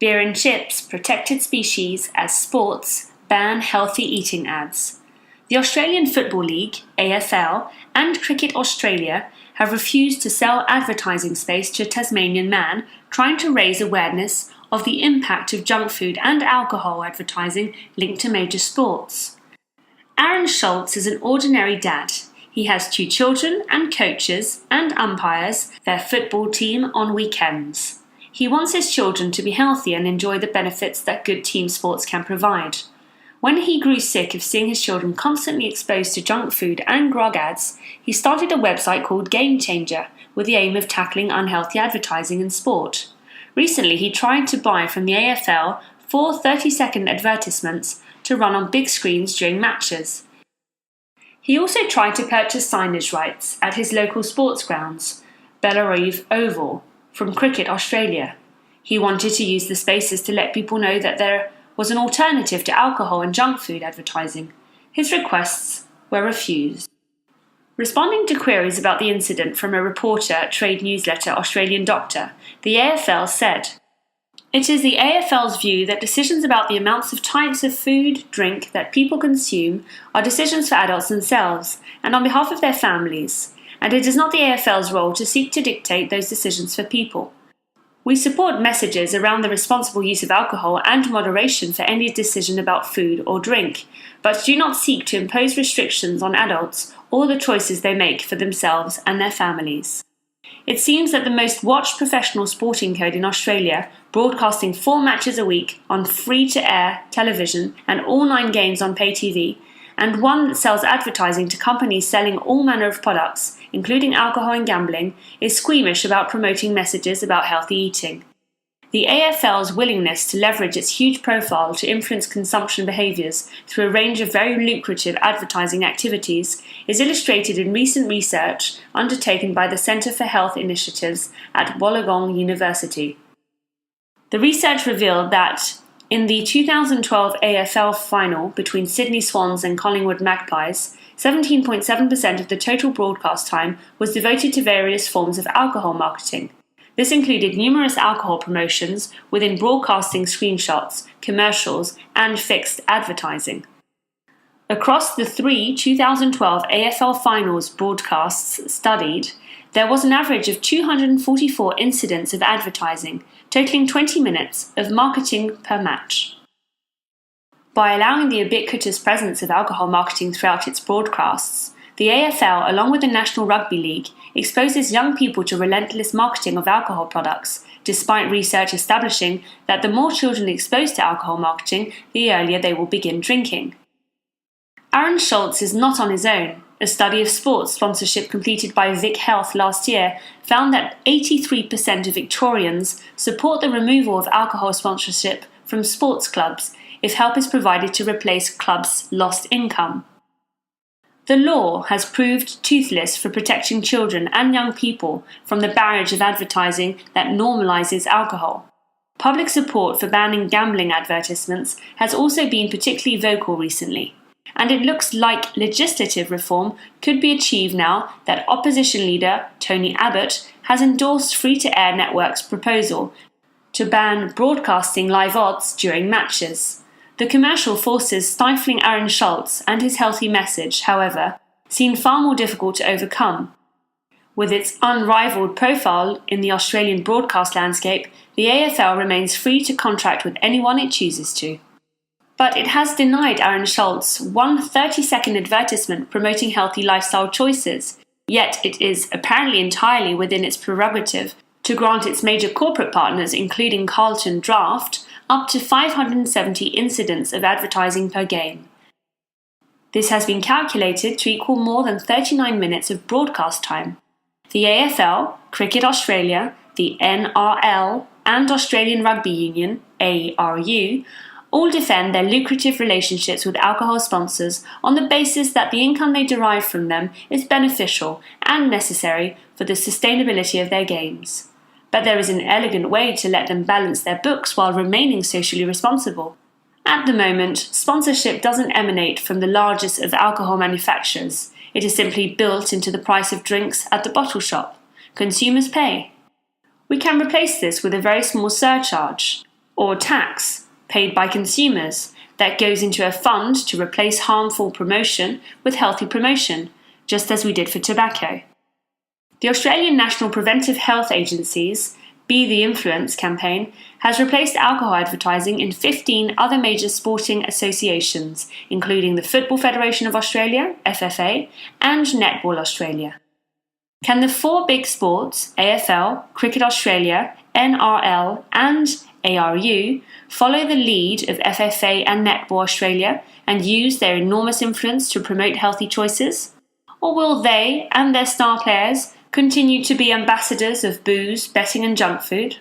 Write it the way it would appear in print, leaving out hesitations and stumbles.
Beer and chips, protected species as sports, ban healthy eating ads. The Australian Football League, AFL, and Cricket Australia have refused to sell advertising space to a Tasmanian man trying to raise awareness of the impact of junk food and alcohol advertising linked to major sports. Aaron Schultz is an ordinary dad. He has 2 children and coaches and umpires their football team on weekends. He wants his children to be healthy and enjoy the benefits that good team sports can provide. When he grew sick of seeing his children constantly exposed to junk food and grog ads, he started a website called Game Changer with the aim of tackling unhealthy advertising in sport. Recently, he tried to buy from the AFL 4 30-second advertisements to run on big screens during matches. He also tried to purchase signage rights at his local sports grounds, Bellarive Oval, from Cricket Australia. He wanted to use the spaces to let people know that there was an alternative to alcohol and junk food advertising. His requests were refused. Responding to queries about the incident from a reporter at trade newsletter Australian Doctor, the AFL said, "It is the AFL's view that decisions about the amounts of types of food, drink that people consume are decisions for adults themselves and on behalf of their families, and it is not the AFL's role to seek to dictate those decisions for people. We support messages around the responsible use of alcohol and moderation for any decision about food or drink, but do not seek to impose restrictions on adults or the choices they make for themselves and their families." It seems that the most watched professional sporting code in Australia, broadcasting 4 matches a week on free-to-air television and all 9 games on pay TV, and one that sells advertising to companies selling all manner of products, including alcohol and gambling, is squeamish about promoting messages about healthy eating. The AFL's willingness to leverage its huge profile to influence consumption behaviours through a range of very lucrative advertising activities is illustrated in recent research undertaken by the Centre for Health Initiatives at Wollongong University. The research revealed that in the 2012 AFL final between Sydney Swans and Collingwood Magpies, 17.7% of the total broadcast time was devoted to various forms of alcohol marketing. This included numerous alcohol promotions within broadcasting screenshots, commercials, and fixed advertising. Across the 3 2012 AFL finals broadcasts studied, there was an average of 244 incidents of advertising, totaling 20 minutes of marketing per match. By allowing the ubiquitous presence of alcohol marketing throughout its broadcasts, the AFL, along with the National Rugby League, exposes young people to relentless marketing of alcohol products, despite research establishing that the more children exposed to alcohol marketing, the earlier they will begin drinking. Aaron Schultz is not on his own. A study of sports sponsorship completed by Vic Health last year found that 83% of Victorians support the removal of alcohol sponsorship from sports clubs if help is provided to replace clubs' lost income. The law has proved toothless for protecting children and young people from the barrage of advertising that normalises alcohol. Public support for banning gambling advertisements has also been particularly vocal recently, and it looks like legislative reform could be achieved now that opposition leader Tony Abbott has endorsed free-to-air networks' proposal to ban broadcasting live odds during matches. The commercial forces stifling Aaron Schultz and his healthy message, however, seem far more difficult to overcome. With its unrivaled profile in the Australian broadcast landscape, the AFL remains free to contract with anyone it chooses to. But it has denied Aaron Schultz one 30-second advertisement promoting healthy lifestyle choices, yet it is apparently entirely within its prerogative to grant its major corporate partners, including Carlton Draft, up to 570 incidents of advertising per game. This has been calculated to equal more than 39 minutes of broadcast time. The AFL, Cricket Australia, the NRL, and Australian Rugby Union, ARU, all defend their lucrative relationships with alcohol sponsors on the basis that the income they derive from them is beneficial and necessary for the sustainability of their games. But there is an elegant way to let them balance their books while remaining socially responsible. At the moment, sponsorship doesn't emanate from the largest of alcohol manufacturers. It is simply built into the price of drinks at the bottle shop. Consumers pay. We can replace this with a very small surcharge. or tax paid by consumers that goes into a fund to replace harmful promotion with healthy promotion, just as we did for tobacco. The Australian National Preventive Health Agency's Be the Influence campaign has replaced alcohol advertising in 15 other major sporting associations, including the Football Federation of Australia, FFA, and Netball Australia. Can the four big sports, AFL, Cricket Australia, NRL, and ARU, follow the lead of FFA and Netball Australia and use their enormous influence to promote healthy choices? Or will they and their star players continue to be ambassadors of booze, betting, and junk food?